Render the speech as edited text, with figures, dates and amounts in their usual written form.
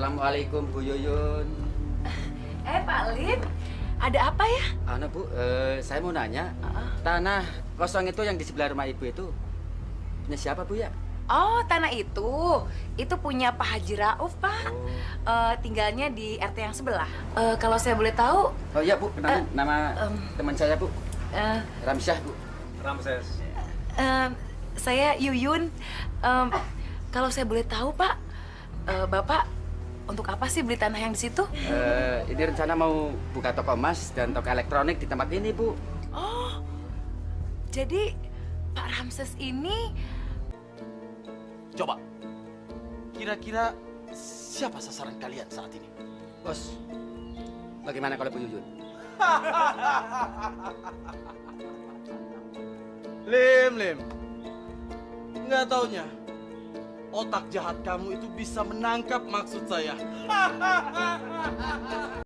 Assalamualaikum Bu Yuyun. Pak Lid, ada apa ya? Bu, saya mau nanya, tanah kosong itu yang di sebelah rumah Ibu itu punya siapa Bu ya? Oh, tanah itu punya Pak Haji Rauf, Pak. Tinggalnya di RT yang sebelah. Kalau saya boleh tahu, Oh iya Bu, kenalin nama teman saya Bu, eh, Ramsyah Bu. Ramses. saya Yuyun. Kalau saya boleh tahu, Pak, Bapak untuk apa sih beli tanah yang di situ? Ini rencana mau buka toko emas dan toko elektronik di tempat ini Bu. Oh, jadi Pak Ramses ini Coba, kira-kira siapa sasaran kalian saat ini? Bos, bagaimana kalau Bu Yuyun? Lim. Nggak taunya, otak jahat kamu itu bisa menangkap maksud saya.